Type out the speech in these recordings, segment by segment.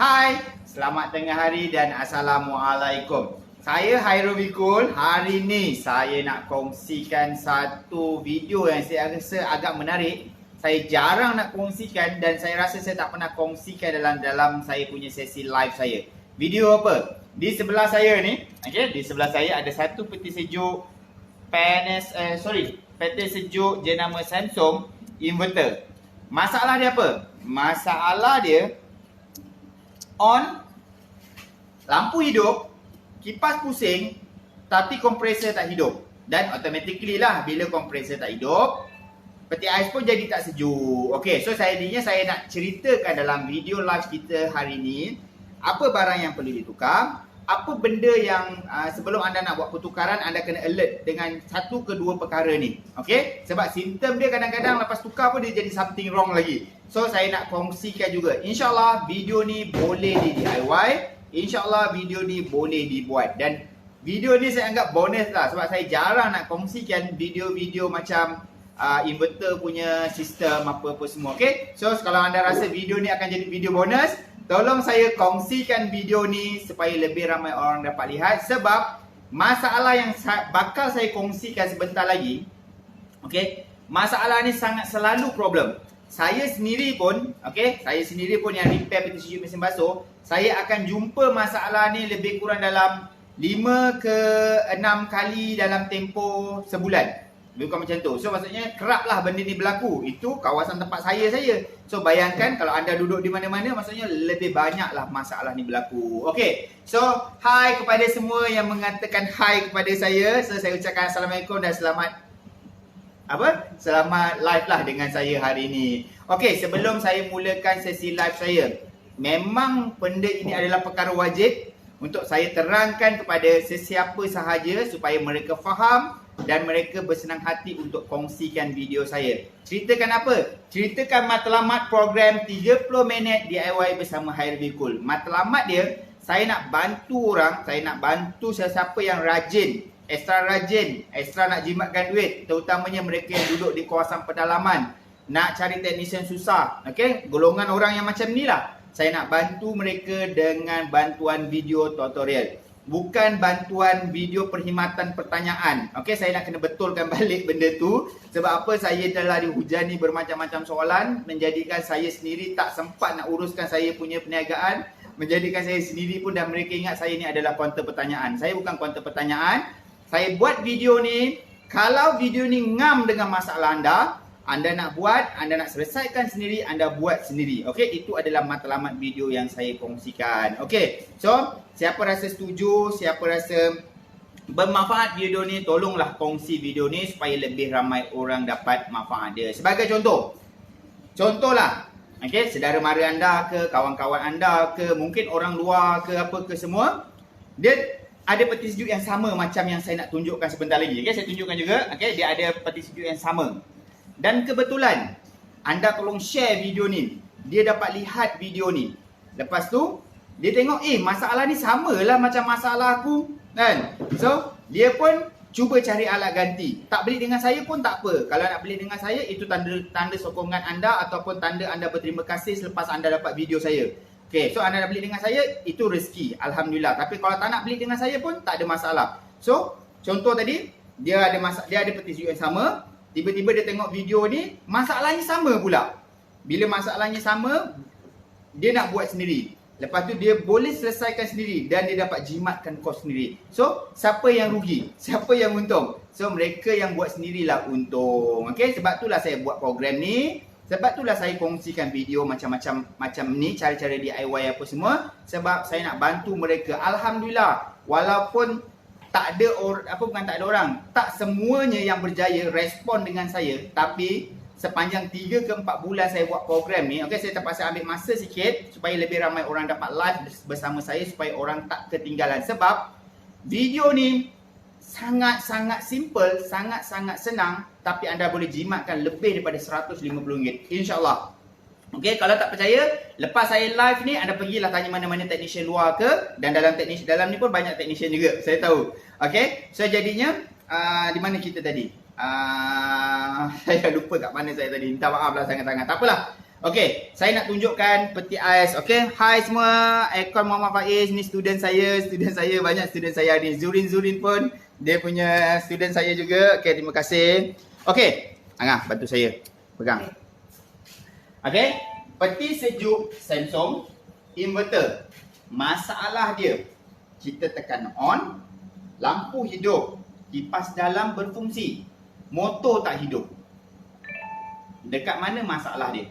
Hai, selamat tengah hari dan Assalamualaikum. Saya Hairul Bikul. Hari ni saya nak kongsikan satu video yang saya rasa agak menarik. Saya jarang nak kongsikan dan saya rasa saya tak pernah kongsikan dalam saya punya sesi live saya. Video apa? Di sebelah saya ni, di sebelah saya ada satu peti sejuk peti sejuk jenama Samsung inverter. Masalah dia apa? Masalah dia on, lampu hidup, kipas pusing, tapi kompresor tak hidup. Dan automatically lah bila kompresor tak hidup, peti ais pun jadi tak sejuk. Okey, so saya nak ceritakan dalam video live kita hari ni, apa barang yang perlu ditukar, apa benda yang sebelum anda nak buat pertukaran, anda kena alert dengan satu ke dua perkara ni. Okey, sebab simptom dia kadang-kadang lepas tukar pun dia jadi something wrong lagi. So saya nak kongsikan juga. InsyaAllah video ni boleh di DIY. InsyaAllah video ni boleh dibuat. Dan video ni saya anggap bonus lah. Sebab saya jarang nak kongsikan video-video macam inverter punya sistem apa-apa semua. Okay. So kalau anda rasa video ni akan jadi video bonus, tolong saya kongsikan video ni supaya lebih ramai orang dapat lihat. Sebab masalah yang bakal saya kongsikan sebentar lagi, okay, masalah ni sangat selalu problem. Saya sendiri pun yang repair peti sejuk mesin basuh, saya akan jumpa masalah ni lebih kurang dalam 5 ke 6 kali dalam tempoh sebulan. Lebih kurang macam tu. So maksudnya kerap lah benda ni berlaku. Itu kawasan tempat saya. So bayangkan kalau anda duduk di mana-mana, maksudnya lebih banyak lah masalah ni berlaku. Okay. So hai kepada semua yang mengatakan hai kepada saya. So saya ucapkan Assalamualaikum dan selamat live lah dengan saya hari ni. Okey, sebelum saya mulakan sesi live saya, memang benda ini adalah perkara wajib untuk saya terangkan kepada sesiapa sahaja supaya mereka faham dan mereka bersenang hati untuk kongsikan video saya. Ceritakan apa? Ceritakan matlamat program 30 minit DIY bersama Hairul Bikul. Matlamat dia, saya nak bantu orang, saya nak bantu sesiapa yang rajin, extra nak jimatkan duit, terutamanya mereka yang duduk di kawasan pedalaman, nak cari teknisian susah. Okey, golongan orang yang macam ni lah. Saya nak bantu mereka dengan bantuan video tutorial, bukan bantuan video perkhidmatan pertanyaan. Okey, saya nak kena betulkan balik benda tu. Sebab apa? Saya telah dihujani bermacam-macam soalan, menjadikan saya sendiri tak sempat nak uruskan saya punya perniagaan, menjadikan saya sendiri pun dan mereka ingat saya ni adalah kaunter pertanyaan. Saya bukan kaunter pertanyaan. Saya buat video ni, kalau video ni ngam dengan masalah anda nak buat, anda nak selesaikan sendiri, anda buat sendiri. Okey, itu adalah matlamat video yang saya kongsikan. Okey, so siapa rasa setuju, siapa rasa bermanfaat video ni, tolonglah kongsi video ni supaya lebih ramai orang dapat manfaat dia. Sebagai contohlah, okey, saudara mara anda ke, kawan-kawan anda ke, mungkin orang luar ke, apa ke semua, dia ada peti sejuk yang sama macam yang saya nak tunjukkan sebentar lagi. Okay, saya tunjukkan juga. Okay, dia ada peti sejuk yang sama. Dan kebetulan, anda tolong share video ni. Dia dapat lihat video ni. Lepas tu, dia tengok, masalah ni samalah macam masalah aku. Kan? So, dia pun cuba cari alat ganti. Tak beli dengan saya pun tak apa. Kalau nak beli dengan saya, itu tanda sokongan anda ataupun tanda anda berterima kasih selepas anda dapat video saya. Okay, so anda nak beli dengan saya, itu rezeki. Alhamdulillah. Tapi kalau tak nak beli dengan saya pun, tak ada masalah. So, contoh tadi, dia ada peti sejuk yang sama. Tiba-tiba dia tengok video ni, masalahnya sama pula. Bila masalahnya sama, dia nak buat sendiri. Lepas tu dia boleh selesaikan sendiri dan dia dapat jimatkan kos sendiri. So, siapa yang rugi? Siapa yang untung? So, mereka yang buat sendirilah untung. Okay, sebab itulah saya buat program ni. Sebab itulah saya kongsikan video macam-macam ni, cara-cara DIY apa semua. Sebab saya nak bantu mereka. Alhamdulillah, walaupun tak ada orang, tak semuanya yang berjaya respon dengan saya. Tapi sepanjang 3 ke 4 bulan saya buat program ni, okay, saya terpaksa ambil masa sikit supaya lebih ramai orang dapat live bersama saya, supaya orang tak ketinggalan. Sebab video ni sangat-sangat simple, sangat-sangat senang, tapi anda boleh jimatkan lebih daripada RM150, insyaAllah. Okey, kalau tak percaya, lepas saya live ni, anda pergilah tanya mana-mana teknisian luar ke, dan dalam ni pun banyak teknisian juga, saya tahu. Okey, so jadinya, di mana kita tadi? Saya lupa kat mana saya tadi, minta maaf lah sangat-sangat, tak apalah. Okey, saya nak tunjukkan peti ais. Okey, hai semua. Aircon Muhammad Faiz ni student saya, banyak student saya ni. Zurin pun dia punya student saya juga. Okey, terima kasih. Okey, Angah bantu saya pegang. Okey, peti sejuk Samsung inverter. Masalah dia, kita tekan on, lampu hidup, kipas dalam berfungsi, motor tak hidup. Dekat mana masalah dia?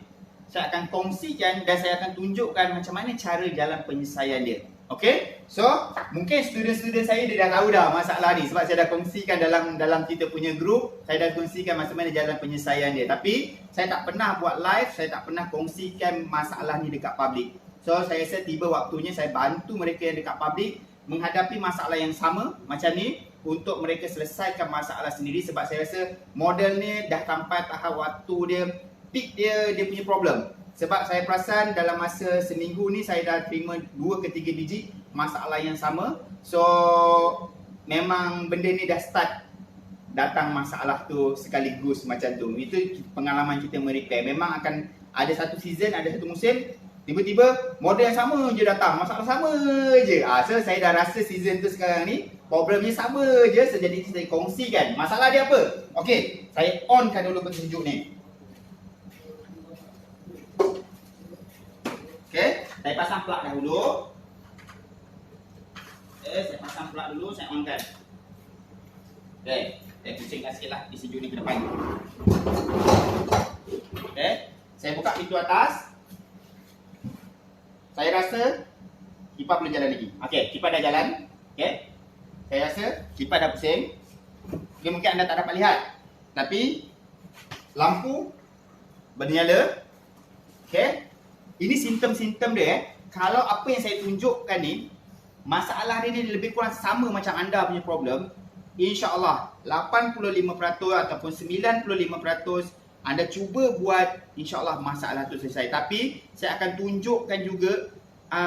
Saya akan kongsikan dan saya akan tunjukkan macam mana cara jalan penyelesaian dia. Okey? So, mungkin student-student saya dia dah tahu dah masalah ni sebab saya dah kongsikan dalam kita punya group, saya dah kongsikan macam mana jalan penyelesaian dia. Tapi, saya tak pernah buat live, saya tak pernah kongsikan masalah ni dekat public. So, saya rasa tiba waktunya saya bantu mereka yang dekat public menghadapi masalah yang sama macam ni untuk mereka selesaikan masalah sendiri sebab saya rasa model ni dah sampai tahap waktu dia peak dia punya problem. Sebab saya perasan dalam masa seminggu ni saya dah terima 2 ke 3 biji masalah yang sama. So memang benda ni dah start datang masalah tu sekaligus macam tu. Itu pengalaman kita merepair. Memang akan ada satu season, ada satu musim, tiba-tiba model yang sama je datang, masalah sama je. So saya dah rasa season tu sekarang ni problemnya sama je. So jadi saya kongsikan masalah dia apa. Okey, saya onkan dulu peti sejuk ni. Okey, saya pasang plug dahulu. Saya pasang plug dulu, saya onkan. Okey, saya pusingkan sikit lah di sejuk ni ke depan. Okey, saya buka pintu atas. Saya rasa kipas belum jalan lagi. Okey, kipas dah jalan. Okey, saya rasa kipas dah pusing. Okay, mungkin anda tak dapat lihat, tapi lampu bernyala. Okey, ini simptom-simptom dia. Kalau apa yang saya tunjukkan ni, masalah dia ni lebih kurang sama macam anda punya problem, InsyaAllah 85% ataupun 95% anda cuba buat, InsyaAllah masalah tu selesai. Tapi saya akan tunjukkan juga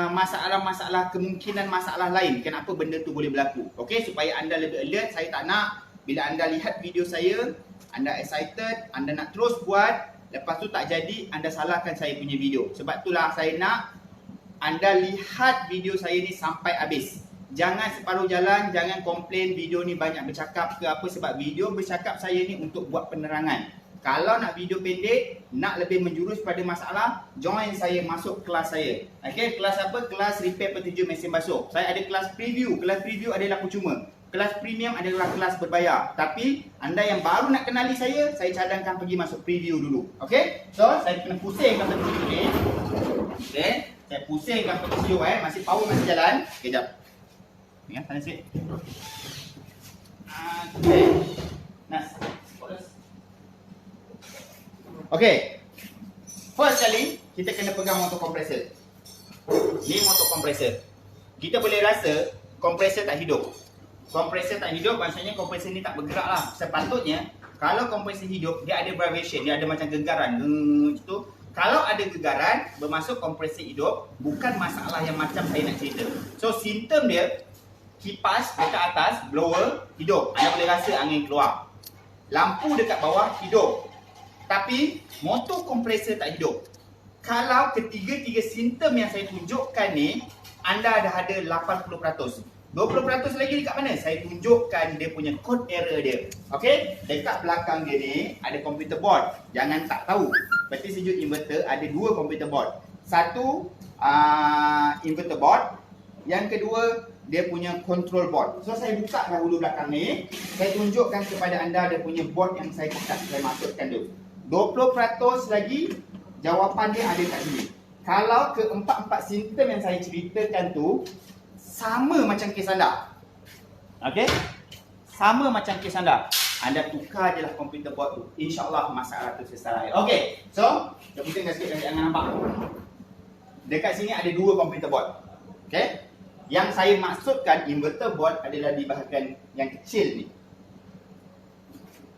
masalah-masalah, kemungkinan masalah lain kenapa benda tu boleh berlaku. Okey, supaya anda lebih alert. Saya tak nak bila anda lihat video saya, anda excited, anda nak terus buat, lepas tu tak jadi, anda salahkan saya punya video. Sebab itulah saya nak anda lihat video saya ni sampai habis. Jangan separuh jalan, jangan komplain video ni banyak bercakap ke apa. Sebab video bercakap saya ni untuk buat penerangan. Kalau nak video pendek, nak lebih menjurus pada masalah, join saya masuk kelas saya. Okay, kelas apa? Kelas repair petinju mesin basuh. Saya ada kelas preview. Kelas preview adalah percuma. Kelas premium adalah kelas berbayar. Tapi anda yang baru nak kenali saya cadangkan pergi masuk preview dulu. Okey? So, saya kena pusingkan peti sejuk ni. Okey? Saya pusingkan peti sejuk masih power masih jalan. Kejap. Ni kan, sana sikit. Okey. Nas. Okey. First kali kita kena pegang motor kompresor. Ni motor kompresor. Kita boleh rasa kompresor tak hidup. Kompresor tak hidup, maksudnya kompresor ni tak bergerak lah. Sepatutnya, kalau kompresor hidup, dia ada vibration, dia ada macam gegaran. Gitu. Kalau ada gegaran, bermaksud kompresor hidup, bukan masalah yang macam saya nak cerita. So, simptom dia, kipas dekat atas, blower, hidup. Anda boleh rasa angin keluar. Lampu dekat bawah, hidup. Tapi, motor kompresor tak hidup. Kalau ketiga-tiga simptom yang saya tunjukkan ni, anda dah ada 80%. 20% lagi dekat mana? Saya tunjukkan dia punya code error dia. Okey? Dekat belakang dia ni ada komputer board. Jangan tak tahu. Peti sejuk inverter ada 2 komputer board. Satu inverter board, yang kedua dia punya control board. So saya buka dahulu belakang ni. Saya tunjukkan kepada anda dia punya board yang saya buka. Saya masukkan dulu. 20% lagi jawapan dia ada kat sini. Kalau keempat-empat simptom yang saya ceritakan tu sama macam kes anda. Okey? Sama macam kes anda. Anda tukar je lah komputer board tu. InsyaAllah masalah tu selesai. Okey. So, kita pusingkan sikit nanti anda nampak. Dekat sini ada 2 komputer board. Okey? Yang saya maksudkan inverter board adalah di bahagian yang kecil ni.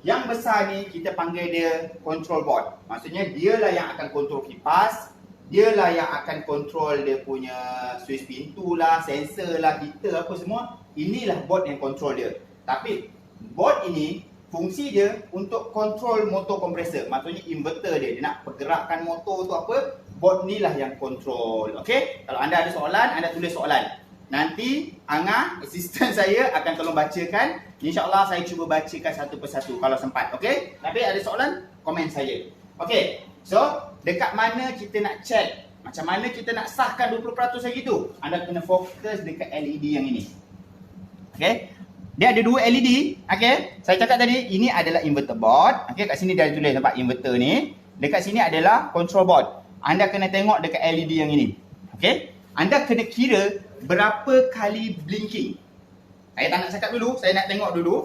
Yang besar ni kita panggil dia control board. Maksudnya dialah yang akan kontrol kipas. Dialah yang akan kontrol dia punya switch pintu lah, sensor lah, heater apa semua. Inilah board yang kontrol dia. Tapi board ini fungsi dia untuk kontrol motor kompresor. Maksudnya inverter dia nak pergerakan motor tu apa, board ni lah yang kontrol. Okey, kalau anda ada soalan, anda tulis soalan. Nanti Angah, asisten saya akan tolong bacakan. InsyaAllah saya cuba bacakan satu persatu kalau sempat. Okey, tapi ada soalan, komen saya. Okey, so dekat mana kita nak check, macam mana kita nak sahkan 20% lagi tu? Anda kena fokus dekat LED yang ini. Okey, dia ada dua LED. Okey, saya cakap tadi ini adalah inverter board. Okey, kat sini dia ada tulis nampak inverter ni. Dekat sini adalah control board. Anda kena tengok dekat LED yang ini. Okey, anda kena kira berapa kali blinking. Saya tak nak cakap dulu, saya nak tengok dulu.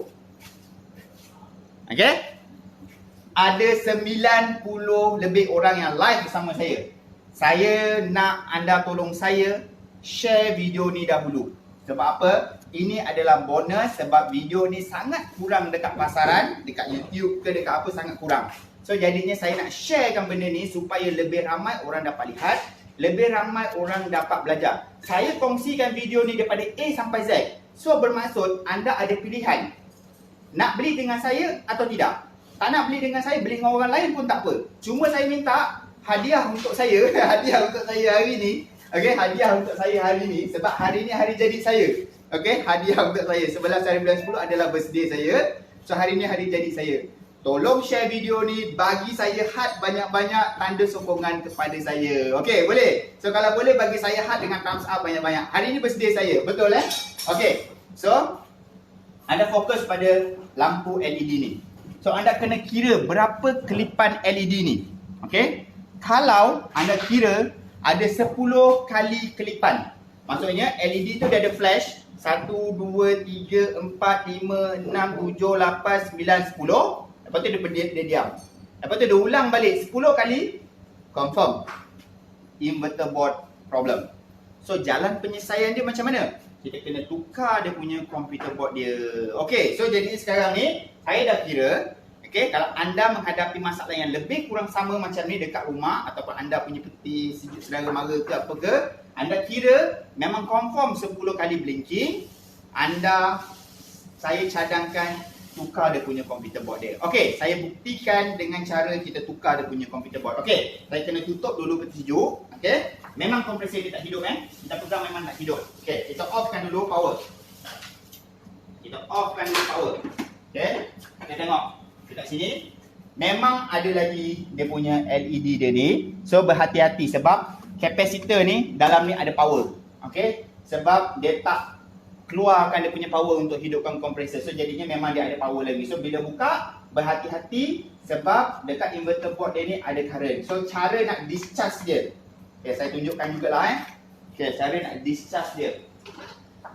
Okey, ada 90 lebih orang yang live bersama saya. Saya nak anda tolong saya share video ni dahulu. Sebab apa? Ini adalah bonus sebab video ni sangat kurang dekat pasaran, dekat YouTube ke dekat apa sangat kurang. So jadinya saya nak sharekan benda ni supaya lebih ramai orang dapat lihat, lebih ramai orang dapat belajar. Saya kongsikan video ni daripada A sampai Z. So bermaksud anda ada pilihan. Nak beli dengan saya atau tidak? Tak nak beli dengan saya, beli dengan orang lain pun tak apa. Cuma saya minta hadiah untuk saya, hadiah untuk saya hari ni. Okey, hadiah untuk saya hari ni sebab hari ni hari jadi saya. Okey, hadiah untuk saya. 11 hari bulan 10 adalah birthday saya. So hari ni hari jadi saya. Tolong share video ni, bagi saya heart banyak-banyak, tanda sokongan kepada saya. Okey, boleh? So kalau boleh bagi saya heart dengan thumbs up banyak-banyak. Hari ni birthday saya, betul Okey, so anda fokus pada lampu LED ni. So anda kena kira berapa kelipan LED ni. Okey, kalau anda kira ada 10 kali kelipan, maksudnya LED tu dia ada flash 1, 2, 3, 4, 5, 6, 7, 8, 9, 10. Lepas tu dia diam. Lepas tu dia ulang balik 10 kali, confirm inverter board problem. So jalan penyelesaian dia macam mana? Kita kena tukar dia punya computer board dia. Okey, so jadi sekarang ni saya dah kira. Okey, kalau anda menghadapi masalah yang lebih kurang sama macam ni dekat rumah ataupun anda punya peti sejuk saudara mara ke apa ke, anda kira memang confirm 10 kali blinking, saya cadangkan tukar dia punya computer board dia. Okey, saya buktikan dengan cara kita tukar dia punya computer board. Okey, saya kena tutup dulu peti sejuk. Okey, memang kompresor dia tak hidup kita pegang memang tak hidup. Okey, kita offkan dulu power. Kita offkan dulu power. Okey, kita tengok dekat sini memang ada lagi dia punya LED dia ni. So berhati-hati sebab kapasitor ni dalam ni ada power. Okey, sebab dia tak keluarkan dia punya power untuk hidupkan kompresor. So jadinya memang dia ada power lagi. So bila buka, berhati-hati sebab dekat inverter board dia ni ada current. So cara nak discharge dia, okay, saya tunjukkan jugalah okay, cara nak discharge dia.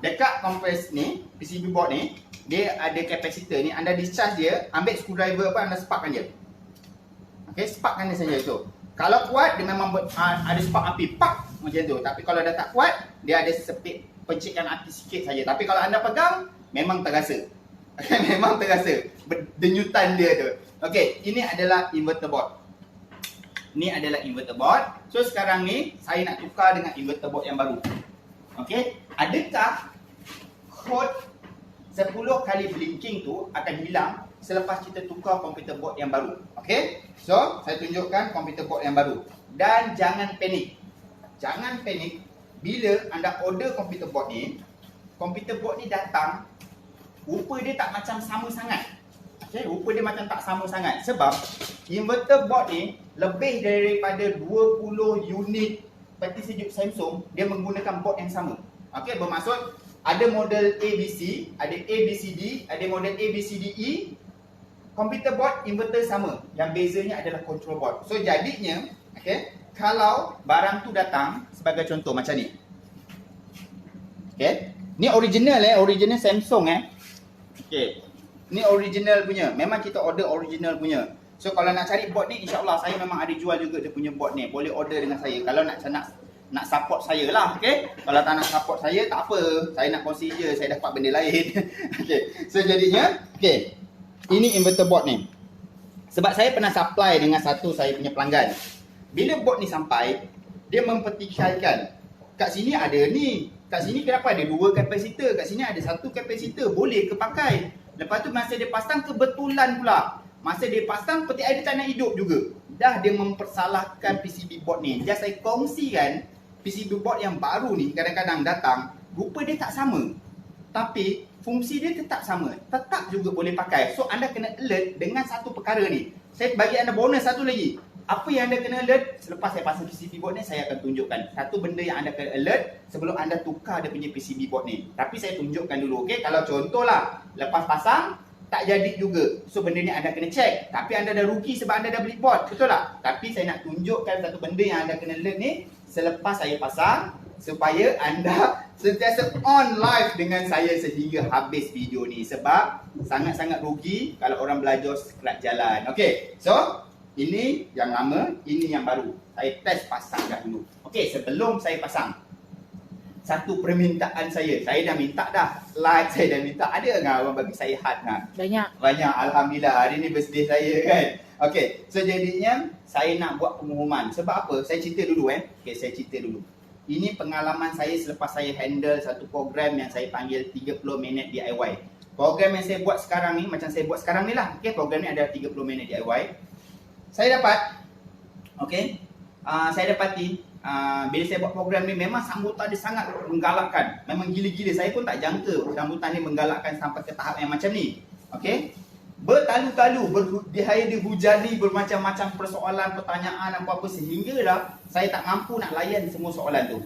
Dekat kompres ni, PCB board ni, dia ada kapasitor ni. Anda discharge dia, ambil screwdriver apa, anda sparkkan dia. Okay, sparkkan dia saja tu. Kalau kuat, dia memang ada spark api, pak, macam tu. Tapi kalau dah tak kuat, dia ada sepit pencikan api sikit saja. Tapi kalau anda pegang, memang terasa. Memang terasa denyutan dia tu. Okey, ini adalah inverter board. Ini adalah inverter board. So sekarang ni saya nak tukar dengan inverter board yang baru. Okey, adakah kod 10 kali blinking tu akan hilang selepas kita tukar komputer board yang baru? Okey, so saya tunjukkan komputer board yang baru. Dan jangan panik. Jangan panik. Bila anda order komputer board ni datang, rupa dia tak macam sama sangat. Okay, rupa dia macam tak sama sangat. Sebab inverter board ni lebih daripada 20 unit peti sejuk Samsung, dia menggunakan board yang sama. Okay, bermaksud ada model ABC, ada ABCD, ada model ABCDE. Komputer board inverter sama. Yang bezanya adalah control board. So jadinya, okay, kalau barang tu datang sebagai contoh macam ni. Okey, ni original original Samsung Okey. Ni original punya. Memang kita order original punya. So kalau nak cari board ni, insya-Allah saya memang ada jual juga dia punya board ni. Boleh order dengan saya. Kalau nak support saya lah, okey. Kalau tak nak support saya tak apa. Saya nak kongsi je, saya dapat benda lain. Okey. So jadinya, okey. Ini inverter board ni. Sebab saya pernah supply dengan satu saya punya pelanggan. Bila board ni sampai, dia mempertikaikan. Kat sini ada ni. Kat sini kenapa ada 2 kapasitor? Kat sini ada 1 kapasitor. Boleh ke pakai? Lepas tu masa dia pasang kebetulan pula, masa dia pasang peti air dia tak nak hidup juga. Dah dia mempersalahkan PCB board ni. Just saya kongsikan PCB board yang baru ni kadang-kadang datang, rupa dia tak sama. Tapi fungsi dia tetap sama. Tetap juga boleh pakai. So anda kena alert dengan satu perkara ni. Saya bagi anda bonus satu lagi. Apa yang anda kena alert selepas saya pasang PCB board ni, saya akan tunjukkan. Satu benda yang anda kena alert sebelum anda tukar dia punya PCB board ni. Tapi saya tunjukkan dulu, okey? Kalau contohlah, lepas pasang, tak jadi juga. So benda ni anda kena check. Tapi anda dah rugi sebab anda dah beli board, betul tak? Tapi saya nak tunjukkan satu benda yang anda kena alert ni selepas saya pasang, supaya anda sentiasa on live dengan saya sehingga habis video ni. Sebab sangat-sangat rugi kalau orang belajar sekerat jalan. Okey, so ini yang lama, ini yang baru. Saya test pasang dah dulu. Okey, sebelum saya pasang, satu permintaan saya dah minta dah. Like saya dah minta. Ada enggak abang bagi saya had enggak? Banyak. Alhamdulillah. Hari ni birthday saya kan. Okey, so jadinya saya nak buat pengumuman. Sebab apa? Saya cerita dulu Okey, saya cerita dulu. Ini pengalaman saya selepas saya handle satu program yang saya panggil 30 minit DIY. Program yang saya buat sekarang ni, macam saya buat sekarang ni lah. Okey, program ni ada 30 minit DIY. Saya dapat, saya dapati bila saya buat program ni memang sambutan dia sangat menggalakkan. Memang gila-gila, saya pun tak jangka sambutan ni menggalakkan sampai ke tahap yang macam ni. Okey, bertalu-talu, dihujani bermacam-macam persoalan, pertanyaan apa-apa sehingga dah saya tak mampu nak layan semua soalan tu.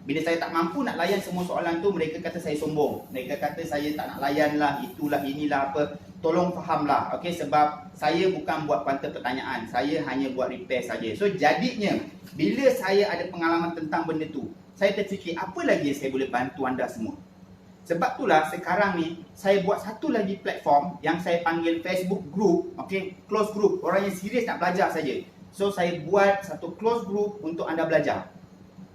Bila saya tak mampu nak layan semua soalan tu, mereka kata saya sombong. Mereka kata saya tak nak layan lah, itulah, inilah apa. Tolong fahamlah, okey, sebab saya bukan buat pantai pertanyaan. Saya hanya buat repair saja. So jadinya, bila saya ada pengalaman tentang benda tu, saya terfikir apa lagi yang saya boleh bantu anda semua. Sebab itulah sekarang ni, saya buat satu lagi platform yang saya panggil Facebook Group, okey, close group. Orang yang serius nak belajar saja. So saya buat satu close group untuk anda belajar.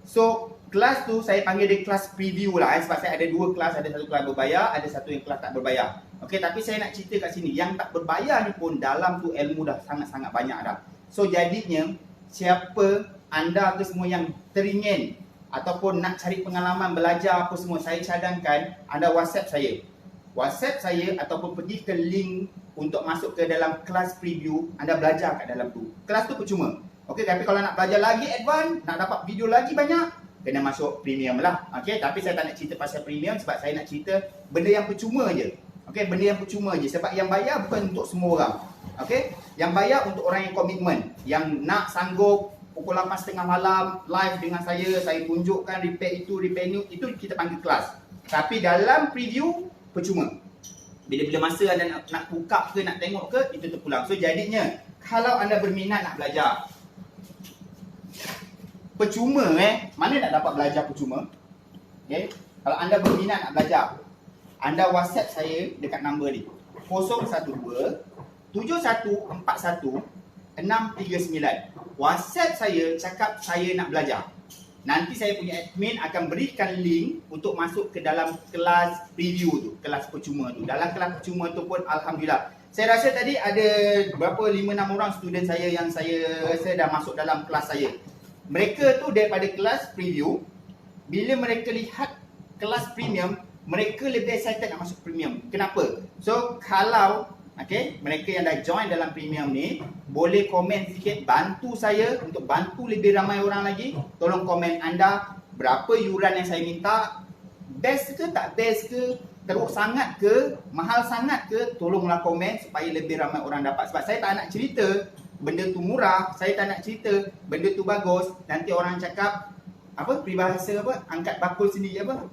So kelas tu saya panggil dia kelas preview lah sebab saya ada dua kelas, ada satu kelas berbayar, ada satu yang kelas tak berbayar. Okey, tapi saya nak cerita kat sini, yang tak berbayar ni pun dalam tu ilmu dah sangat-sangat banyak dah. So jadinya, siapa anda ke semua yang teringin ataupun nak cari pengalaman belajar apa semua, saya cadangkan anda WhatsApp saya. WhatsApp saya ataupun pergi ke link untuk masuk ke dalam kelas preview, anda belajar kat dalam tu. Kelas tu percuma. Okey, tapi kalau nak belajar lagi advance, nak dapat video lagi banyak, kena masuk premium lah. Okey, tapi saya tak nak cerita pasal premium sebab saya nak cerita benda yang percuma je. Okey, benda yang percuma je sebab yang bayar bukan untuk semua orang. Okey, yang bayar untuk orang yang komitmen, yang nak sanggup pukul 8.30 malam live dengan saya tunjukkan repair itu, repair itu kita panggil kelas. Tapi dalam preview percuma. Bila-bila masa anda nak buka ke, nak tengok ke, itu terpulang. So jadinya, kalau anda berminat nak belajar percuma mana nak dapat belajar percuma? Okay. Kalau anda berminat nak belajar, anda WhatsApp saya dekat nombor ni 012 7141 639. WhatsApp saya, cakap saya nak belajar. Nanti saya punya admin akan berikan link untuk masuk ke dalam kelas preview tu, kelas percuma tu. Dalam kelas percuma tu pun alhamdulillah, saya rasa tadi ada berapa 5-6 orang student saya yang saya rasa dah masuk dalam kelas saya. Mereka tu daripada kelas preview, bila mereka lihat kelas premium, mereka lebih excited nak masuk premium. Kenapa? So kalau mereka yang dah join dalam premium ni, boleh komen sikit, bantu saya untuk bantu lebih ramai orang lagi. Tolong komen anda berapa yuran yang saya minta, best ke tak best ke, teruk sangat ke, mahal sangat ke. Tolonglah komen supaya lebih ramai orang dapat. Sebab saya tak nak cerita benda tu murah, saya tak nak cerita benda tu bagus, nanti orang cakap apa, peribahasa apa, angkat bakul sendiri apa,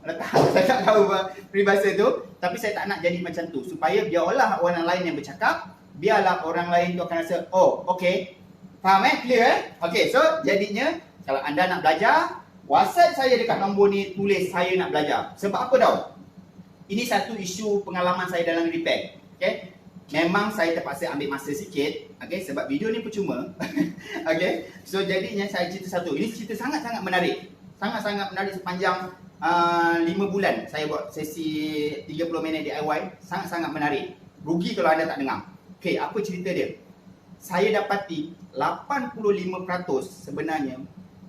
saya tak tahu apa peribahasa tu. Tapi saya tak nak jadi macam tu, supaya biarlah orang lain yang bercakap, biarlah orang lain tu akan rasa, oh okey, faham clear okey. So jadinya, kalau anda nak belajar, WhatsApp saya dekat nombor ni, tulis saya nak belajar. Sebab apa tau, ini satu isu pengalaman saya dalam repair. Okey, memang saya terpaksa ambil masa sikit, sebab video ni percuma. So jadinya saya cerita satu. Ini cerita sangat-sangat menarik. Sangat-sangat menarik sepanjang 5 bulan saya buat sesi 30 minit DIY. Sangat-sangat menarik. Rugi kalau anda tak dengar. Okey, apa cerita dia? Saya dapati 85% sebenarnya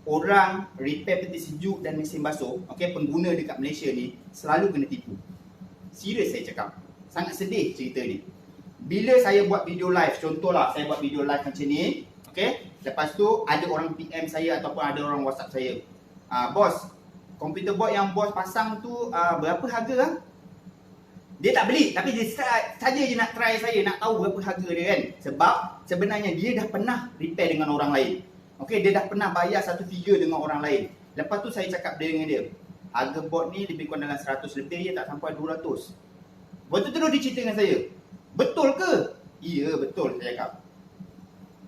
orang repair peti sejuk dan mesin basuh, pengguna dekat Malaysia ni selalu kena tipu. Serius saya cakap. sangat sedih cerita ni. Bila saya buat video live, contohlah saya buat video live macam ni, okey, lepas tu ada orang PM saya ataupun ada orang WhatsApp saya. Bos, komputer board yang bos pasang tu berapa harga lah? Dia tak beli, tapi dia saja je nak try saya, nak tahu berapa harga dia kan. Sebab sebenarnya dia dah pernah repair dengan orang lain. Okey, dia dah pernah bayar satu figure dengan orang lain. Lepas tu saya cakap dengan dia, harga board ni lebih kurang dalam 100 lebih je, tak sampai 200. Betul terus dia cerita dengan saya, betul ke? Ya betul, saya cakap.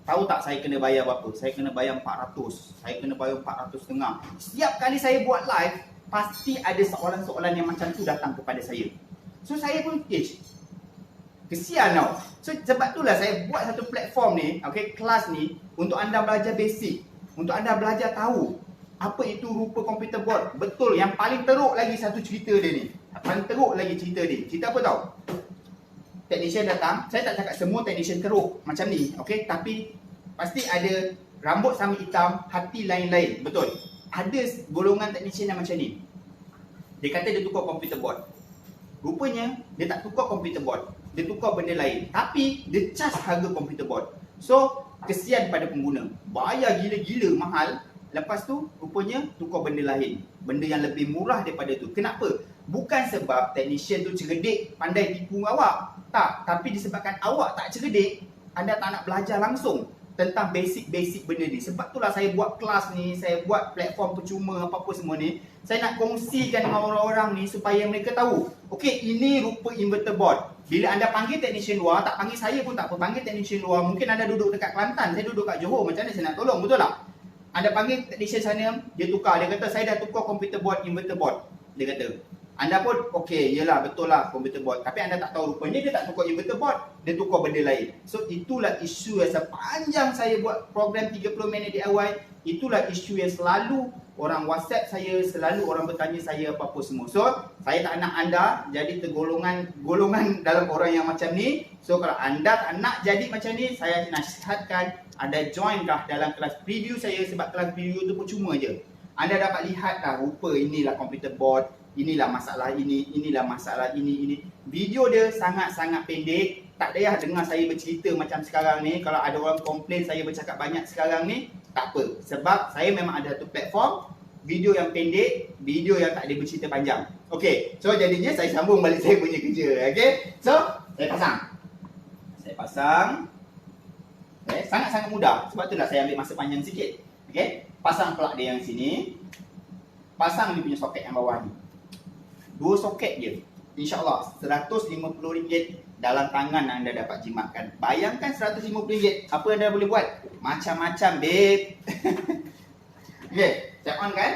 Tahu tak saya kena bayar berapa? Saya kena bayar 400. Saya kena bayar 400.5. Setiap kali saya buat live, pasti ada soalan-soalan yang macam tu datang kepada saya. So saya pun kesian tau. So sebab itulah saya buat satu platform ni, okay, kelas ni untuk anda belajar basic, untuk anda belajar tahu apa itu rupa komputer board. Betul, yang paling teruk lagi satu cerita dia ni. Paling teruk lagi cerita dia. Cerita apa tau? Technician datang, saya tak cakap semua technician teruk macam ni, okay, tapi pasti ada rambut sama hitam, hati lain-lain. Betul. Ada golongan technician yang macam ni. Dia kata dia tukar komputer board. Rupanya dia tak tukar komputer board, dia tukar benda lain, tapi dia charge harga komputer board. So kesian pada pengguna, bayar gila-gila mahal. Lepas tu rupanya tukar benda lain, benda yang lebih murah daripada tu. Kenapa? Bukan sebab technician tu cerdik, pandai tipu awak. Tak, tapi disebabkan awak tak cerdik, anda tak nak belajar langsung tentang basic-basic benda ni. Sebab itulah saya buat kelas ni, saya buat platform percuma apa-apa semua ni. Saya nak kongsikan dengan orang-orang ni supaya mereka tahu, okey, ini rupa inverter board. Bila anda panggil technician luar, tak panggil saya pun tak apa, panggil technician luar. Mungkin anda duduk dekat Kelantan, saya duduk kat Johor, macam mana saya nak tolong, betul tak? Anda panggil technician sana, dia tukar, dia kata saya dah tukar komputer board, inverter board. Dia kata, anda pun okey, yelah betul lah komputer board, tapi anda tak tahu rupanya dia tak tukar inverter board, dia tukar benda lain. So itulah isu yang sepanjang saya buat program 30 minit DIY, itulah isu yang selalu orang WhatsApp saya, selalu orang bertanya saya apa-apa semua. So saya tak nak anda jadi golongan dalam orang yang macam ni. So kalau anda tak nak jadi macam ni, saya nasihatkan anda join dah dalam kelas preview saya, sebab kelas preview tu percuma je. Anda dapat lihat dah rupa inilah komputer board, inilah masalah ini, inilah masalah ini. Video dia sangat-sangat pendek. Tak payah dengar saya bercerita macam sekarang ni. Kalau ada orang komplain saya bercakap banyak sekarang ni, tak apa. Sebab saya memang ada satu platform, video yang pendek, video yang tak ada bercerita panjang. Okey, so jadinya saya sambung balik saya punya kerja. Okey, so saya pasang. Okay, sangat-sangat mudah. Sebab itulah saya ambil masa panjang sikit. Okey, pasang plug dia yang sini. Pasang dia punya soket yang bawah ni. 2 soket je, InsyaAllah RM150 dalam tangan anda dapat jimatkan. Bayangkan RM150, apa anda boleh buat? Macam-macam, babe. Okay, saya on kan?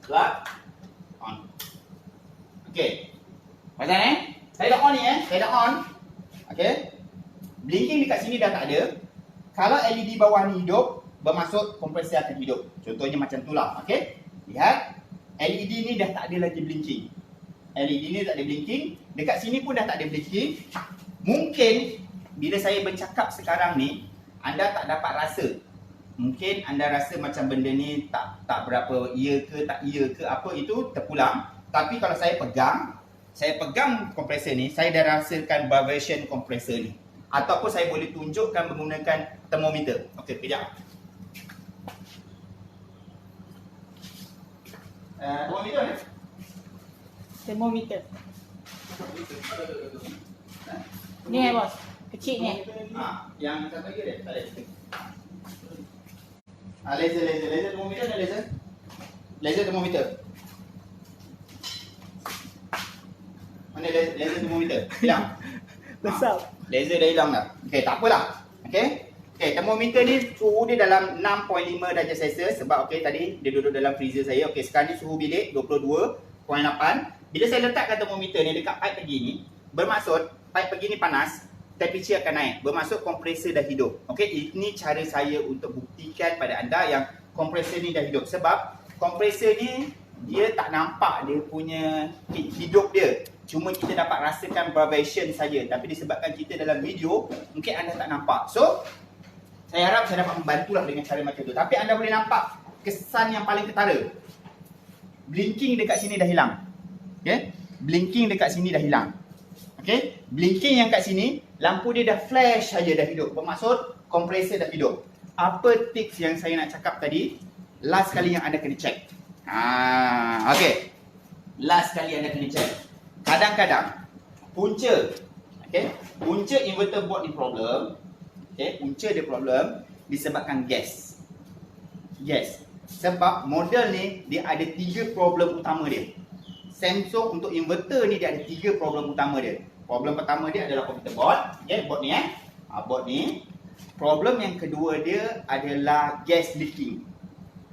Plug on. Okay, pasang saya dah on ni saya dah on. Okay, blinking dekat sini dah tak ada. Kalau LED bawah ni hidup, bermaksud kompresor akan hidup. Contohnya macam tu lah. Okay, lihat, LED ni dah tak ada lagi blinking. LED ni tak ada blinking. Dekat sini pun dah tak ada blinking. Mungkin bila saya bercakap sekarang ni, anda tak dapat rasa. Mungkin anda rasa macam benda ni tak berapa iya ke tak iya ke apa, itu terpulang. Tapi kalau saya pegang kompresor ni, saya dah rasakan vibration kompresor ni. Ataupun saya boleh tunjukkan menggunakan termometer. Okey, kejap. Termometer ni? Termometer. Ni bos, kecil ni. Yang satu lagi dia, tak ada. Laser termometer ada laser. Laser termometer. Mana laser termometer? Hilang. Besar. Laser dah hilang dah. Okey, tak apalah. Okey. Okey, termometer ni suhu dia dalam 6.5 darjah Celsius sebab okey tadi dia duduk dalam freezer saya. Okey, sekarang ni suhu bilik 22.8. Bila saya letakkan termometer ni dekat pipe pergi ni, bermaksud pipe pergi ni panas, temperature akan naik. Bermaksud kompresor dah hidup. Okey, ini cara saya untuk buktikan pada anda yang kompresor ni dah hidup. Sebab kompresor ni dia tak nampak dia punya hidup dia. Cuma kita dapat rasakan vibration saja. Tapi disebabkan kita dalam video, mungkin anda tak nampak. So, saya harap saya dapat membantulah dengan cara macam tu. Tapi anda boleh nampak kesan yang paling ketara. Blinking dekat sini dah hilang. Okay? Blinking dekat sini dah hilang. Okey, blinking yang kat sini, lampu dia dah flash saja dah hidup. Bermaksud kompresor dah hidup. Apa tips yang saya nak cakap tadi? Last kali yang anda kena check. Okey. Last kali anda kena check. Kadang-kadang punca, okey, punca inverter board ni problem. Okey, punca dia problem disebabkan gas. Gas. Sebab model ni dia ada 3 problem utama dia. Samsung untuk inverter ni dia ada 3 problem utama dia. Problem pertama dia adalah komputer board. Okay, board ni board ni. Problem yang kedua dia adalah gas leaking.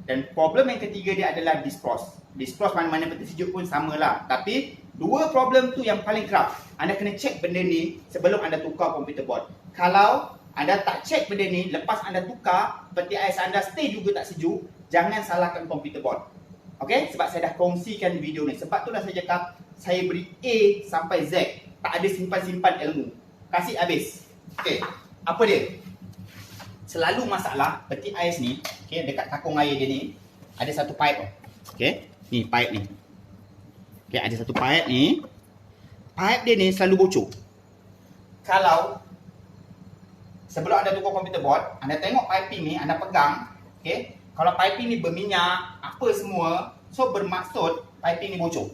Dan problem yang ketiga dia adalah defrost. Defrost mana-mana peti sejuk pun samalah. Tapi 2 problem tu yang paling kerap. Anda kena check benda ni sebelum anda tukar komputer board. Kalau anda tak check benda ni, lepas anda tukar, peti ais anda stay juga tak sejuk, jangan salahkan komputer board. Okay, sebab saya dah kongsikan video ni. Sebab tu dah saya cakap, saya beri A sampai Z. Tak ada simpan-simpan ilmu. Kasih habis. Okay, apa dia? Selalu masalah peti ais ni, okay, dekat takung air dia ni, ada satu pipe. Okay, ni pipe ni. Okay, ada satu pipe ni. Pipe dia ni selalu bocor. Kalau sebelum anda tukar komputer board, anda tengok piping ni, anda pegang, okay, kalau piping ni berminyak, apa semua, so bermaksud piping ni bocor.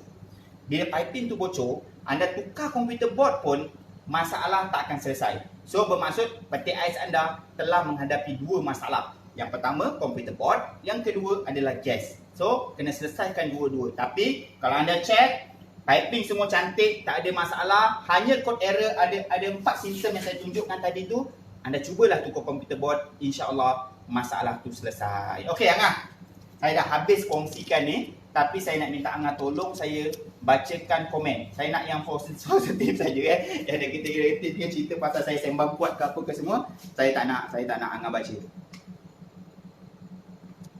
Bila piping tu bocor, anda tukar komputer board pun, masalah tak akan selesai. So bermaksud peti ais anda telah menghadapi 2 masalah. Yang pertama, komputer board. Yang kedua adalah gas. So, kena selesaikan dua-dua. Tapi, kalau anda check, piping semua cantik, tak ada masalah. Hanya code error, ada 4 simptom yang saya tunjukkan tadi tu. Anda cubalah tukar komputer board, insya-Allah masalah tu selesai. Okey Angah, saya dah habis kongsikan ni, tapi saya nak minta Angah tolong saya bacakan komen. Saya nak yang positif saja Yang ada kita cerita pasal saya sembang kuat ke apa ke semua, saya tak nak Angah baca.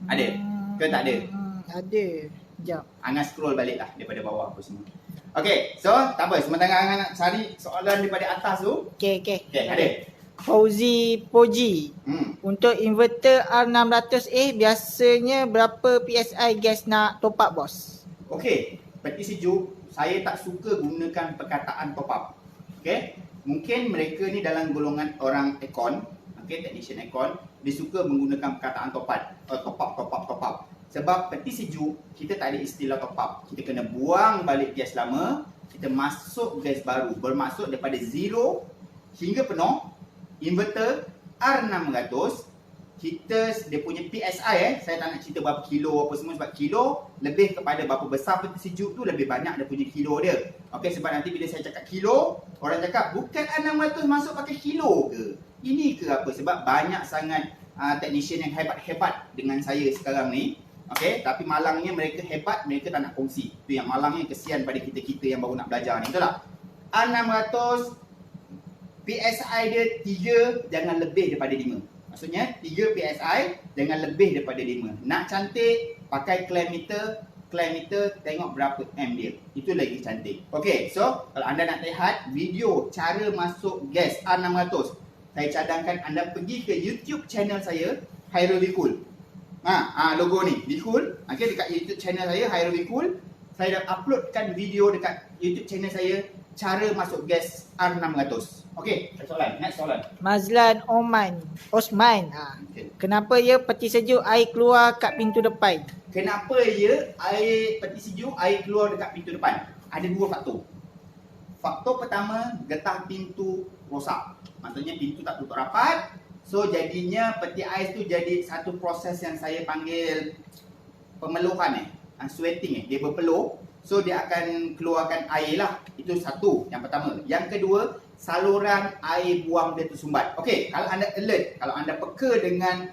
Ada ke tak ada? Ada. Jap. Angah scroll baliklah daripada bawah apa semua. Okey, so tak apa, sementara Angah nak cari soalan daripada atas tu. Okey. Okey, ada. Fauzi Poji. Untuk inverter R600A biasanya berapa PSI gas nak top up bos? Okey, peti sejuk saya tak suka gunakan perkataan top up. Okey, mungkin mereka ni dalam golongan orang aircon, okey, technician aircon, dia suka menggunakan perkataan top up. Sebab peti sejuk kita tak ada istilah top up. Kita kena buang balik gas lama, kita masuk gas baru. Bermaksud daripada zero hingga penuh. Inverter R600 dia punya PSI saya tak nak cerita berapa kilo apa semua, sebab kilo lebih kepada berapa besar peti sejuk tu, lebih banyak dia punya kilo dia. Okey, sebab nanti bila saya cakap kilo, orang cakap bukan R600 masuk pakai kilo ke? Ini ke apa? Sebab banyak sangat technician yang hebat-hebat dengan saya sekarang ni. Okey, tapi malangnya mereka hebat, mereka tak nak kongsi. Tu yang malangnya, kesian pada kita-kita yang baru nak belajar ni, betul tak? R600 PSI dia 3, jangan lebih daripada 5. Maksudnya 3 PSI, jangan lebih daripada 5. Nak cantik, pakai clam meter, tengok berapa M dia. Itu lagi cantik. Okey, so kalau anda nak lihat video cara masuk gas R600, saya cadangkan anda pergi ke YouTube channel saya, Hairul Bikul. Logo ni, Bikul. Okey, dekat YouTube channel saya, Hairul Bikul. Saya dah uploadkan video dekat YouTube channel saya, cara masuk gas R600. Okey, next soalan. Mazlan Osman. Okay. Kenapa ya peti sejuk air keluar kat pintu depan? Kenapa ya air peti sejuk air keluar dekat pintu depan? Ada 2 faktor. Faktor pertama, getah pintu rosak. Maksudnya pintu tak tutup rapat. So jadinya peti ais tu jadi satu proses yang saya panggil pemeluhan sweating dia berpeluh. So dia akan keluarkan air lah. Itu satu, yang pertama. Yang kedua, saluran air buang dia tersumbat. Okey, kalau anda alert, kalau anda peka dengan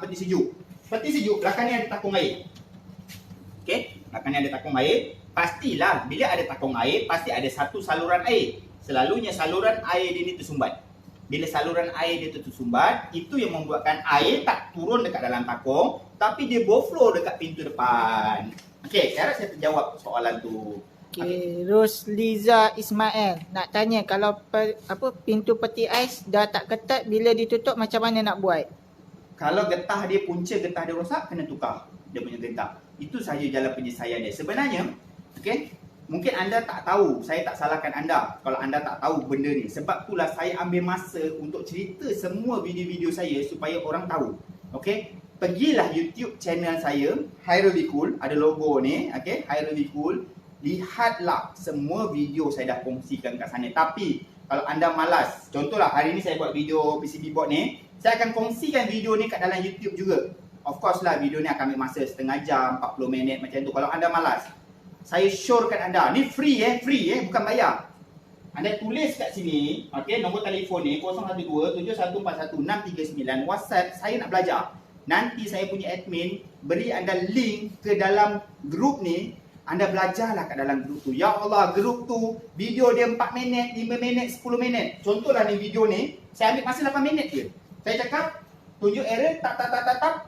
peti sejuk. Peti sejuk belakang ni ada takung air. Okey, belakang ni ada takung air. Pastilah bila ada takung air, pasti ada satu saluran air. Selalunya saluran air dia ni tersumbat. Bila saluran air dia tersumbat, itu yang membuatkan air tak turun dekat dalam takung, tapi dia overflow dekat pintu depan. Okey, saya rasa terjawab soalan tu. Okey, Rosliza Ismail nak tanya, kalau pintu peti ais dah tak ketat, bila ditutup macam mana nak buat? Kalau getah dia, punca getah dia rosak, kena tukar dia punya getah. Itu sahaja jalan penyelesaian dia. Sebenarnya, okey, Mungkin anda tak tahu, saya tak salahkan anda kalau anda tak tahu benda ni. Sebab itulah saya ambil masa untuk cerita semua video-video saya supaya orang tahu. Okey, pergilah YouTube channel saya, Hairul Bikul, ada logo ni, okey, Hairul Bikul. Lihatlah semua video saya dah kongsikan kat sana. Tapi kalau anda malas, contohlah hari ni saya buat video PCB board ni, saya akan kongsikan video ni kat dalam YouTube juga. Of course lah, video ni akan ambil masa setengah jam, 40 minit macam tu. Kalau anda malas, saya syorkan anda, ni free bukan bayar. Anda tulis kat sini, okey, nombor telefon ni 012-7141-639, WhatsApp, saya nak belajar. Nanti saya punya admin beri anda link ke dalam grup ni. Anda belajarlah kat dalam grup tu. Ya Allah, grup tu video dia 4 minit, 5 minit, 10 minit. Contohlah ni video ni, saya ambil masa 8 minit je. Saya cakap, tunjuk error, tak,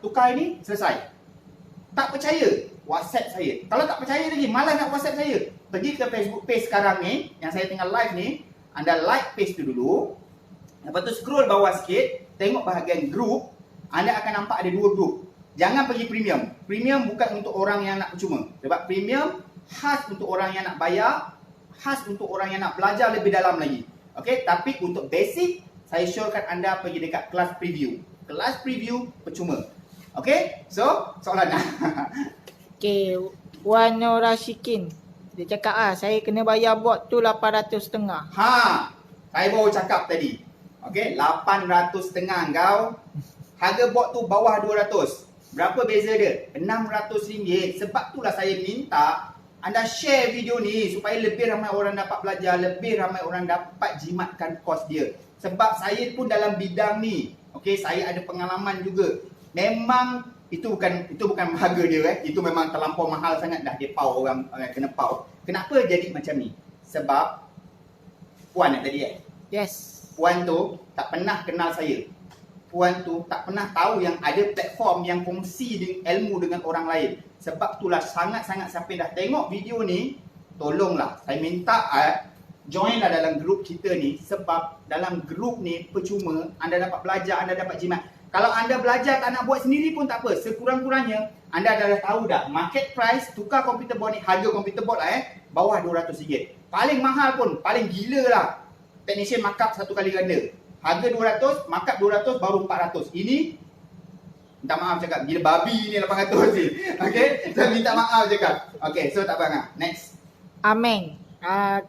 tukar ini, selesai. Tak percaya, WhatsApp saya. Kalau tak percaya lagi, malas nak WhatsApp saya. Pergi ke Facebook page sekarang ni, yang saya tengah live ni. Anda like page tu dulu. Lepas tu scroll bawah sikit, tengok bahagian grup. Anda akan nampak ada 2 grup. Jangan pergi premium. Premium bukan untuk orang yang nak percuma. Sebab premium khas untuk orang yang nak bayar, khas untuk orang yang nak belajar lebih dalam lagi. Okey, tapi untuk basic, saya syorkan anda pergi dekat kelas preview. Kelas preview percuma. Okey? So, soalan. Okey, Wan Rashikin. Dia cakap saya kena bayar bot tu 800.5. Saya baru cakap tadi. Okey, 800.5 kau. Harga bot tu bawah 200. Berapa beza dia? RM600. Sebab itulah saya minta anda share video ni supaya lebih ramai orang dapat belajar, lebih ramai orang dapat jimatkan kos dia. Sebab saya pun dalam bidang ni, okey, saya ada pengalaman juga. Memang itu bukan harga dia, itu memang terlampau mahal sangat dah dia pau orang kena pau. Kenapa jadi macam ni? Sebab puan tadi Yes. Puan tu tak pernah kenal saya. Puan tu tak pernah tahu yang ada platform yang kongsi ilmu dengan orang lain. Sebab itulah sangat-sangat siapa yang dah tengok video ni, tolonglah saya minta joinlah dalam grup kita ni. Sebab dalam grup ni percuma, anda dapat belajar, anda dapat jimat. Kalau anda belajar tak nak buat sendiri pun tak apa. Sekurang-kurangnya anda dah tahu dah market price tukar komputer board ni, harga komputer board bawah RM200. Paling mahal pun, paling gila lah, technician markup 1 kali ganda. Harga 200, markup 200, baru 400. Ini, minta maaf cakap, gila babi ni 800 ni. Okay, saya minta maaf cakap. Okay, so tak apa. Next. Ameng.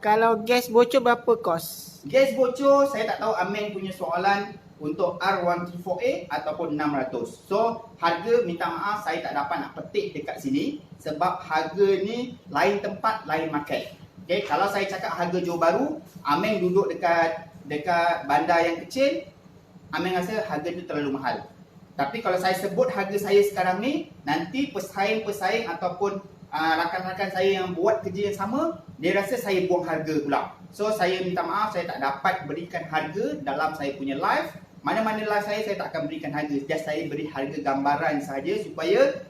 Kalau gas bocor berapa kos? Gas bocor, saya tak tahu Ameng punya soalan untuk R134A ataupun 600. So, harga minta maaf saya tak dapat nak petik dekat sini. Sebab harga ni lain tempat, lain market. Okay, kalau saya cakap harga Johor Bahru, Ameng duduk dekat bandar yang kecil, Ameng rasa harga tu terlalu mahal. Tapi kalau saya sebut harga saya sekarang ni, nanti pesaing-pesaing ataupun rakan-rakan saya yang buat kerja yang sama, dia rasa saya buang harga pula. So saya minta maaf, saya tak dapat berikan harga dalam saya punya live. Mana-mana live saya tak akan berikan harga. Just saya beri harga gambaran saja supaya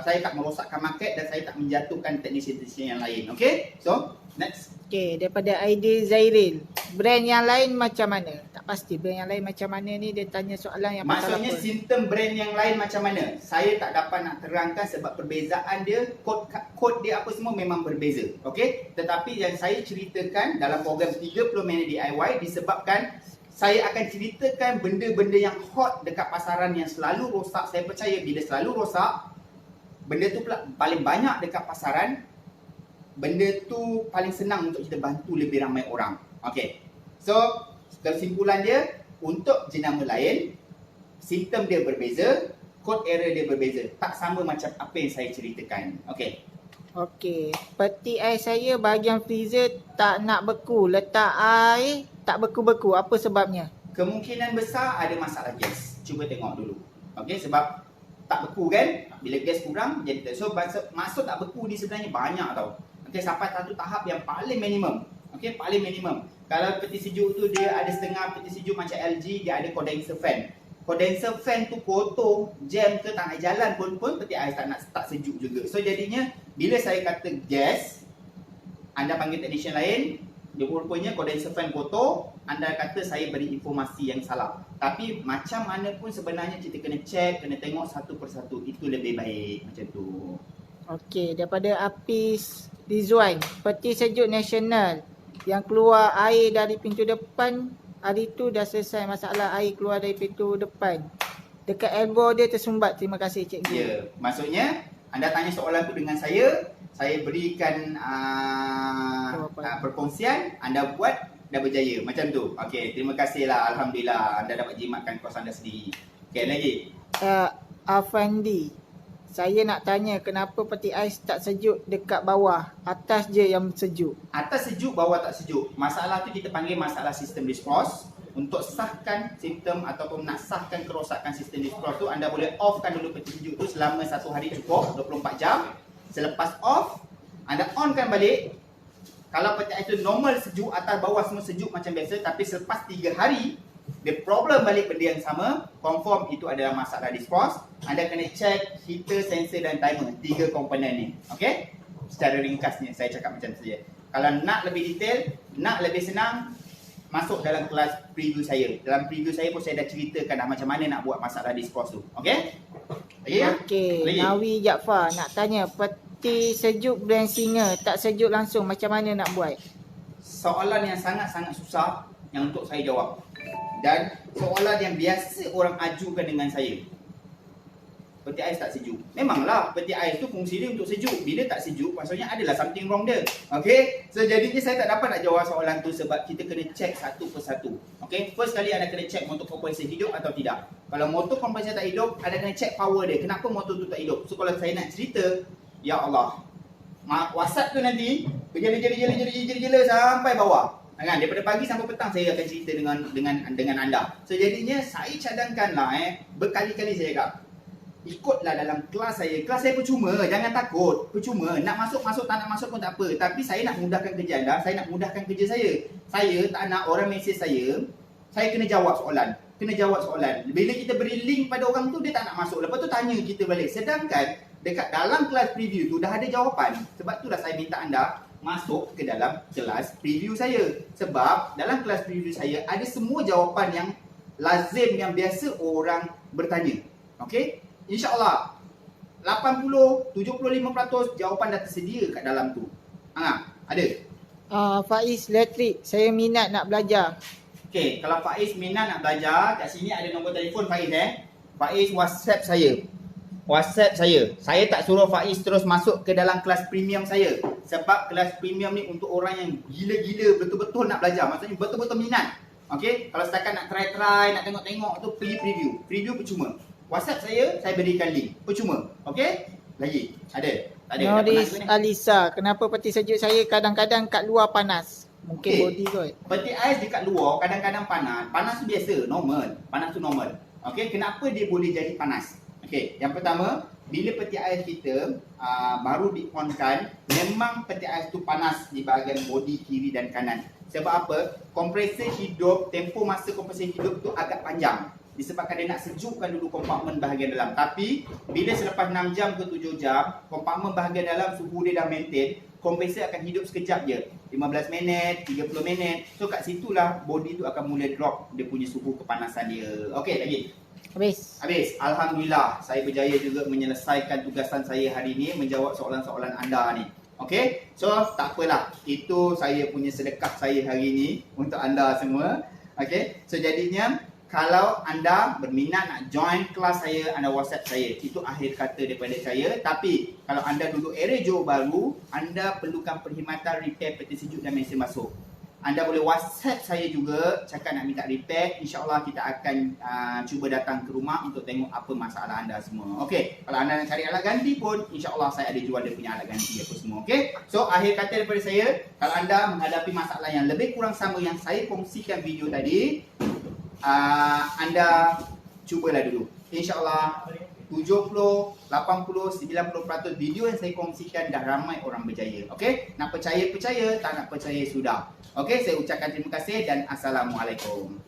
saya tak merosakkan market dan saya tak menjatuhkan teknisi-teknisi yang lain. Okay? So, next. Okay, daripada Aidil Zairil. Brand yang lain macam mana? Tak pasti brand yang lain macam mana ni, dia tanya soalan yang pasal apa. Maksudnya sistem brand yang lain macam mana? Saya tak dapat nak terangkan sebab perbezaan dia, kod dia apa semua memang berbeza. Okay? Tetapi yang saya ceritakan dalam program 30 minit DIY disebabkan saya akan ceritakan benda-benda yang hot dekat pasaran yang selalu rosak. Saya percaya bila selalu rosak, benda tu pula paling banyak dekat pasaran, benda tu paling senang untuk kita bantu lebih ramai orang. Okay. So, kesimpulan dia, untuk jenama lain, sistem dia berbeza, kod error dia berbeza. Tak sama macam apa yang saya ceritakan. Okay. Okey, peti air saya bahagian freezer tak nak beku. Letak air tak beku-beku. Apa sebabnya? Kemungkinan besar ada masalah gas. Cuba tengok dulu. Okey, sebab tak beku kan? Bila gas kurang jadi so maksud tak beku ni sebenarnya banyak tau. Okey, sampai satu tahap yang paling minimum. Okey, paling minimum. Kalau peti sejuk tu dia ada setengah peti sejuk macam LG, dia ada condenser fan. Condenser fan tu kotor, jam ke tak nak jalan pun peti air tak sejuk juga. So jadinya bila saya kata gas, anda panggil technician lain, dia rupanya condenser fan kotor, anda kata saya beri informasi yang salah. Tapi macam mana pun sebenarnya kita kena check, kena tengok satu persatu. Itu lebih baik macam tu. Okey, daripada Apis Rizwan. Peti sejuk nasional yang keluar air dari pintu depan, hari tu dah selesai masalah air keluar dari pintu depan. Dekat elbow dia tersumbat. Terima kasih cikgu. Ya, maksudnya anda tanya soalan tu dengan saya berikan perkongsian, anda buat dah berjaya macam tu. Okey, terima kasihlah, alhamdulillah anda dapat jimatkan kos anda sendiri. Okey, lagi. Afandi, saya nak tanya kenapa peti ais tak sejuk dekat bawah, atas je yang sejuk. Atas sejuk, bawah tak sejuk. Masalah tu kita panggil masalah sistem dispros. Untuk sahkan sistem ataupun nak sahkan kerosakan sistem dispros tu, anda boleh offkan dulu peti sejuk tu selama 1 hari cukup, 24 jam. Selepas off, anda onkan balik. Kalau peti ais tu normal sejuk, atas bawah semua sejuk macam biasa, tapi selepas 3 hari dia problem balik benda yang sama, confirm itu adalah masalah dispros. Anda kena check heater, sensor dan timer, 3 komponen ni. Okey? Secara ringkasnya saya cakap macam tu saja. Kalau nak lebih detail, nak lebih senang, masuk dalam kelas preview saya. Dalam preview saya pun saya dah ceritakan dah macam mana nak buat masalah dispros tu. Okey? Okey, Nawi Jaafar nak tanya peti sejuk brand Singer tak sejuk langsung, macam mana nak buat? Soalan yang sangat-sangat susah yang untuk saya jawab. Dan soalan yang biasa orang ajukan dengan saya. Peti ais tak sejuk. Memanglah peti ais tu fungsi dia untuk sejuk. Bila tak sejuk, maksudnya adalah something wrong dia. Okay? So jadinya saya tak dapat nak jawab soalan tu sebab kita kena check satu persatu. Okay? First kali anda kena check motor kompresor hidup atau tidak. Kalau motor kompresor tak hidup, anda kena check power dia. Kenapa motor tu tak hidup? So kalau saya nak cerita, ya Allah, WhatsApp tu nanti berjela-jela sampai bawah. Kan, daripada pagi sampai petang saya akan cerita dengan anda. So jadinya saya cadangkanlah berkali-kali saya cakap, ikutlah dalam kelas saya. Kelas saya percuma, jangan takut. Percuma, nak masuk, tak nak masuk pun tak apa. Tapi saya nak mudahkan kerja anda, saya nak mudahkan kerja saya. Saya tak nak orang mesej saya kena jawab soalan. Bila kita beri link pada orang tu, dia tak nak masuk. Lepas tu tanya kita balik. Sedangkan dekat dalam kelas preview tu dah ada jawapan. Sebab tu dah saya minta anda masuk ke dalam kelas preview saya. Sebab dalam kelas preview saya ada semua jawapan yang lazim, yang biasa orang bertanya. Okey? InsyaAllah 80-75% jawapan dah tersedia kat dalam tu. Ada? Faiz Elektrik, saya minat nak belajar. Okey, kalau Faiz minat nak belajar, kat sini ada nombor telefon Faiz Faiz WhatsApp saya. Saya tak suruh Faiz terus masuk ke dalam kelas premium saya. Sebab kelas premium ni untuk orang yang gila-gila betul-betul nak belajar. Maksudnya betul-betul minat. Okey, kalau setakat nak try, nak tengok-tengok tu pergi preview. Preview percuma. WhatsApp saya berikan link. Percuma. Okey? Lagi? Ada? Tak ada? Noris Alisa, kenapa peti sejuk saya kadang-kadang kat luar panas? Mungkin body kot. Peti ais dekat luar kadang-kadang panas. Panas tu biasa, normal. Panas tu normal. Okey, kenapa dia boleh jadi panas? Okey, yang pertama, bila peti ais kita baru di-on-kan, memang peti ais tu panas di bahagian body kiri dan kanan. Sebab apa? Kompresor hidup, tempoh masa kompresor hidup tu agak panjang. Disebabkan dia nak sejukkan dulu kompartmen bahagian dalam. Tapi bila selepas 6 jam ke 7 jam, kompartmen bahagian dalam suhu dia dah maintain, kompresor akan hidup sekejap je, 15 minit, 30 minit. So kat situlah body tu akan mula drop dia punya suhu kepanasan dia. Okey, lagi. Habis. Alhamdulillah saya berjaya juga menyelesaikan tugasan saya hari ini, menjawab soalan-soalan anda ni. Okey, so tak apalah, itu saya punya sedekah saya hari ini untuk anda semua. Okey, so jadinya kalau anda berminat nak join kelas saya, anda WhatsApp saya. Itu akhir kata daripada saya. Tapi kalau anda duduk area Johor Bahru, anda perlukan perkhidmatan repair peti sejuk dan mesin basuh. Anda boleh WhatsApp saya juga, cakap nak minta repair. InsyaAllah kita akan cuba datang ke rumah untuk tengok apa masalah anda semua. Okey, kalau anda nak cari alat ganti pun, InsyaAllah saya ada jual dia punya alat ganti apa semua. Okey, so akhir kata daripada saya, kalau anda menghadapi masalah yang lebih kurang sama yang saya kongsikan video tadi, anda cubalah dulu. InsyaAllah 70, 80, 90% video yang saya kongsikan dah ramai orang berjaya. Okey? Nak percaya, tak nak percaya sudah. Okey, saya ucapkan terima kasih dan Assalamualaikum.